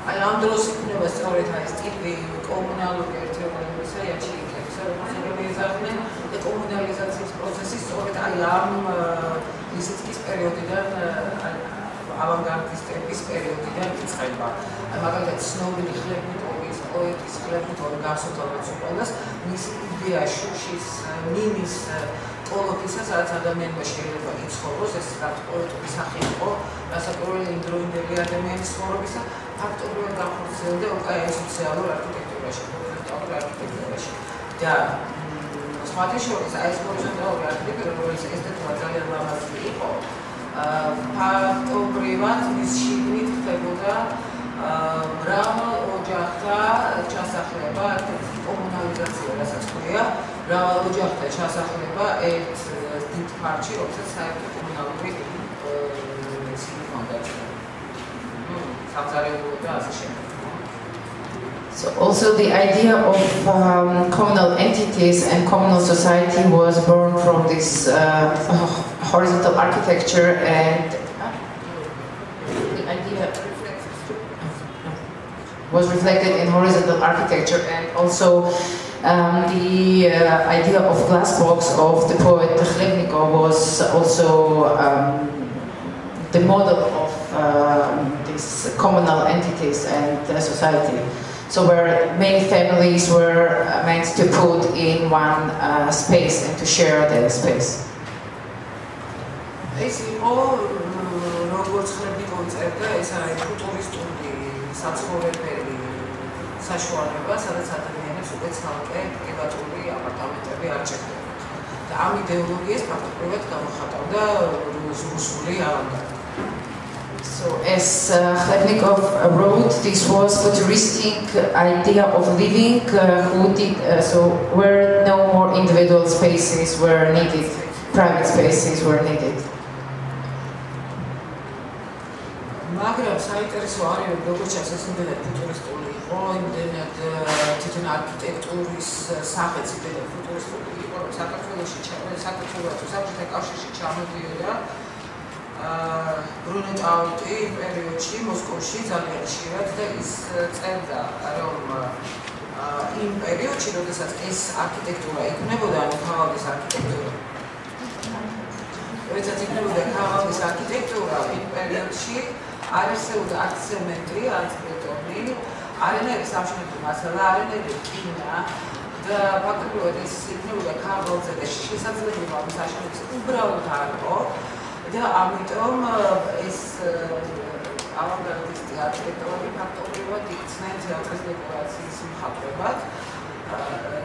აი ამ დროს იქნება სწორედ ეს ტიპი კომუნალური ერთეულებისა იაჩიკებისა, რომელსაც მიეძახდნენ და კომუნალიზაციის პროცესი სწორედ აი ამ ლისიცკის პერიოდიდან ავანგარდისტების პერიოდიდან იწყება. მაგალითად ცნობილი ხლებნიკოვის პოეტის ხლებნიკოვი გასოთავაც უყოლას მისი იდეა შუშის მინის კოლოფისა, სადაც ადამიანმა შეიძლება იცხოვროს, ეს რაც პოეტური სახე იყო, რასაკვირველი იმდროინდელი ადამიანის ცხოვრებისა, ფაქტობრივად განხორციელდა უკვე სოციალურ არქიტექტურაში, კონცეპტუალურ არქიტექტურაში. და სხვათა შორის ეს კონცეპტუალური არქიტექტურა, რომელიც ესთეთურად ძალიან ლამაზი იყო, ფაქტობრივად მის შიგნით ხდებოდა მრავალ ოჯახთა ჩასახლება, კომუნალიზაცია, რასაც ქვია, მრავალ ოჯახთა ჩასახლება ერთ დიდ ფარჩი, რომელსაც საერთო კომუნალური სილი ჰქონდა. სამზარეულო და ასე შემდეგ. So also the idea of communal entities and communal society was born from this horizontal architecture, and the idea was reflected in horizontal architecture, and also the idea of glass box of the poet Khlebnikov was also the model of these communal entities and society. So where many families were meant to put in one space and to share their space. ეს იყო როგორც ხლებნიკოვი წერდა, ეს არის ფუტურისტული საცხოვრებელი საშუალება, სადაც ადამიანებს უკვე ცალკე პრივატული აპარტამენტები არჩევდნენ. და ამ იდეოლოგიას ფაქტობრივად გამოხატავდა რუსული ავანგარდი. So as Khlebnikov wrote, this was futuristic idea of living, where no more individual spaces were needed, private spaces were needed. მაგრამ საინტერესო არის, როგორც ეს იმდენად ფუტურისტული იყო, იმდენად თვითონ არქიტექტურის სახეც იმდენად ფუტურისტული იყო, რომ საქართველოში საბჭოთა კავშირში ჩამოდიოდა ბრუნეტაუტი პერიოდში მოსკოვში ძალიან ხშირად და ის წერდა, რომ იმ პერიოდში, როდესაც ეს არქიტექტურა იქნებოდა, ანუ ქაღალდის არქიტექტურა, როდესაც იქნებოდა ქაღალდის არქიტექტურა, იმ პერიოდში არ არსებობდა არც ცემენტი, არც ბეტონი, არანაირი სამშენებლო მასალა, არანაირი რკინა და ფაქტობრივად ეს იქნებოდა ქაღალდზე და შესაძლებლობა ამის აშენების უბრალოდ არ იყო. და ამიტომ ეს ავანგარდისტი არქიტექტორები ფაქტობრივად იქცნენ თეატრის დეკორაციის მხატვრებად,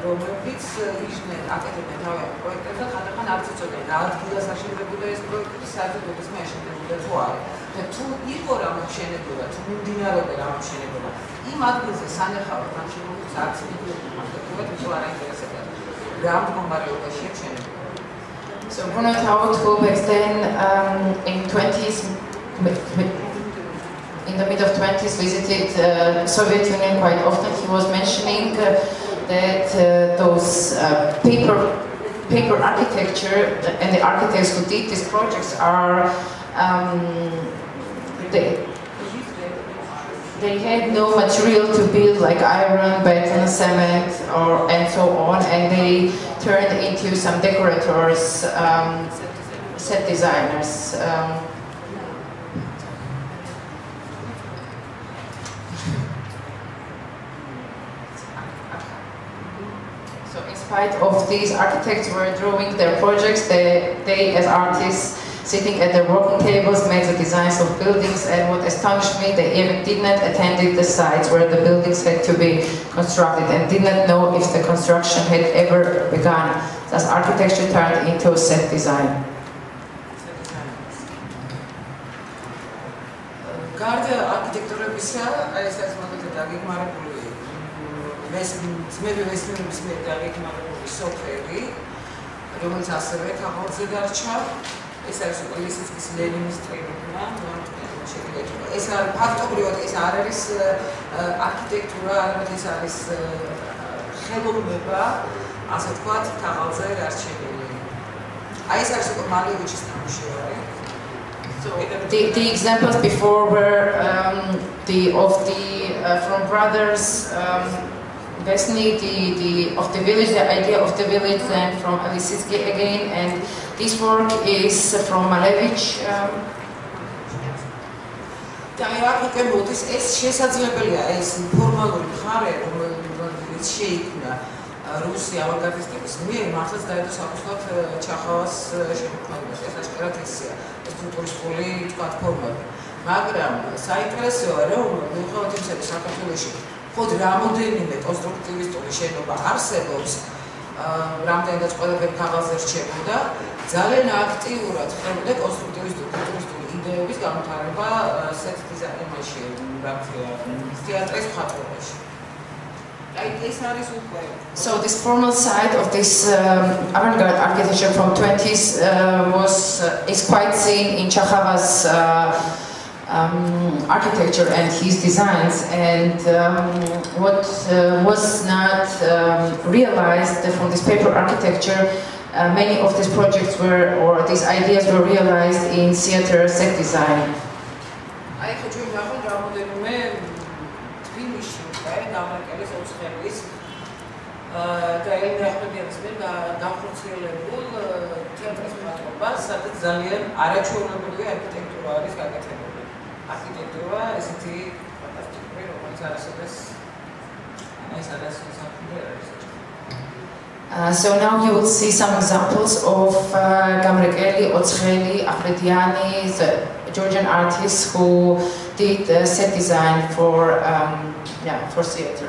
რომლებიც იჯდნენ აკეთებდნენ თავიანთ პროექტებს და ხანდახან არც იცოდნენ რა ადგილას აშენებოდა ეს პროექტი, საერთოდ მე აშენებოდა თუ არა. და თუ იყო რა მოშენებოდა, თუ მიმდინარეობდა რა მოშენებოდა, იმ ადგილზე სანახავად ამ შემოგვიც არც მიგდები ფაქტობრივად თუ არ აინტერესებდა რა მდგომარეობაშია შენებოდა. So Bruno Taut, who back then in the mid of 20s visited Soviet Union quite often, he was mentioning that those paper architecture and the architects who did these projects are they had no material to build like iron, beton, cement, and so on, and they turned into some decorators, set designers. So in spite of these architects were drawing their projects, they as artists sitting at their working tables made the designs of buildings, and what astonished me, they even did not attend the sites where the buildings had to be constructed and did not know if the construction had ever begun. Thus architecture turned into set design. გარდა არქიტექტურებისა, ეს არის მაგალითად დაგეგმარებული მესმის მიერ დაგეგმარებული სოფელი, რომელიც ასევე ქაღალდზე დარჩა. ეს არის უკვე ლისიცკის ლენინის ტრიბუნა, შეიძლება. ეს არის ფაქტობრივად ეს არ არის არქიტექტურა, არამედ ეს არის ხელოვნება, ასე ვთქვათ, ქაღალდზე დარჩენილი. აი ეს არის უკვე მალევიჩის ნამუშევარი. The examples before were from brothers Vesny, of the village, the idea of the village, and from Alisitsky again, and this work is from Malevich. Აქ მოდის ეს შესაძლებელია ეს ფორმალური მხარე რომელიც შეიქმნა რუსი ავანგარდისტების მიერ მართლაც დაედო საფუძვლად ჩახავას შემოქმედებას ეს აშკარად ისეა ეს ფუტურისტული თქვა ფორმები მაგრამ საინტერესოა რომ მიუხედავად იმისა რომ საქართველოში ხოდ რამოდენიმე კონსტრუქტივისტული შენობა არსებობს რამდენადაც ყველაფერი ქაღალდზე რჩებოდა ძალიან აქტიურად ხდებოდა კონსტრუქტივისტული იდეების განვითარება set design-ში, თეატრის მხატვრობაში. So this formal side of this avant-garde architecture from 20s is quite seen in Chakhava's architecture and his designs, and what was not realized from this paper architecture. Many of these projects or these ideas were realized in theater set design. So now you will see some examples of Gamrekeli, Otscheli, Akhmediani, the Georgian artists who did set design for theater,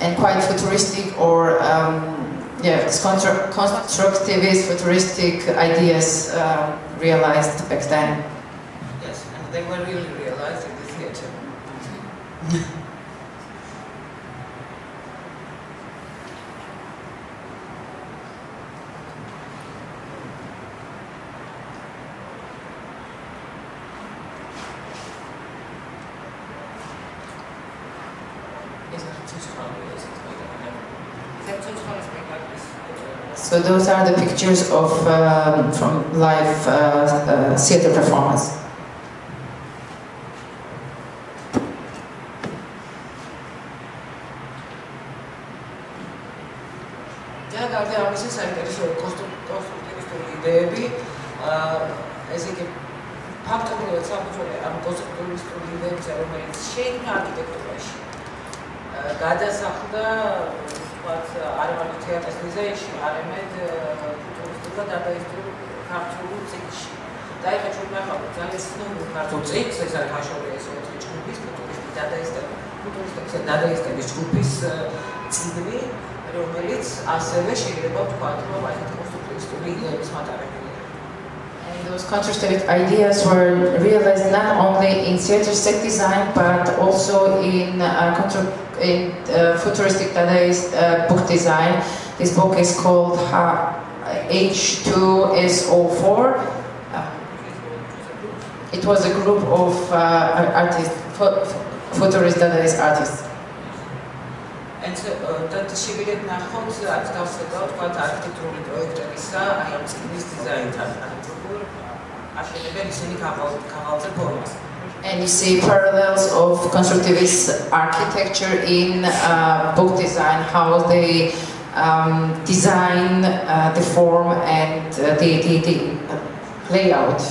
and quite futuristic or constructivist, futuristic ideas realized back then. Yes, and they were really realized in the theater. So those are the pictures of from live theater performance. არამედ თეატრის დიზაინში, არამედ ფუტურისტულ და დადაისტურ ქართულ ციკლში. და ეხლა ჩვენ ნახავთ ძალიან ცნობილ ქართულ ციკლს, ეს არის მაშორია ეს ოთხი ჯგუფის ფუტურისტების და დადაისტების ჯგუფის წიგნი, რომელიც ასევე შეიძლება ვთქვათ, რომ აი კონსტრუქტივისტული იდეების მატარებელია. And those constructive ideas were realized not only in theater set design but also in futuristic Dadaist book design. This book is called H2SO4. It was a group of artists, futurist Dadaist artists. And that შევიდეთ ნახოთ აქ დავსება ვთქვათ არქიტექტურული პროექტებისა, აი ამ წიგნის დიზაინთან. აშენებენ ისინი ქაღალდზე ფორმას. And you see parallels of constructivist architecture in book design, how they design the form and the layout.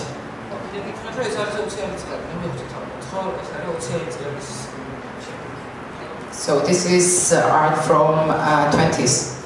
So this is art from 20s.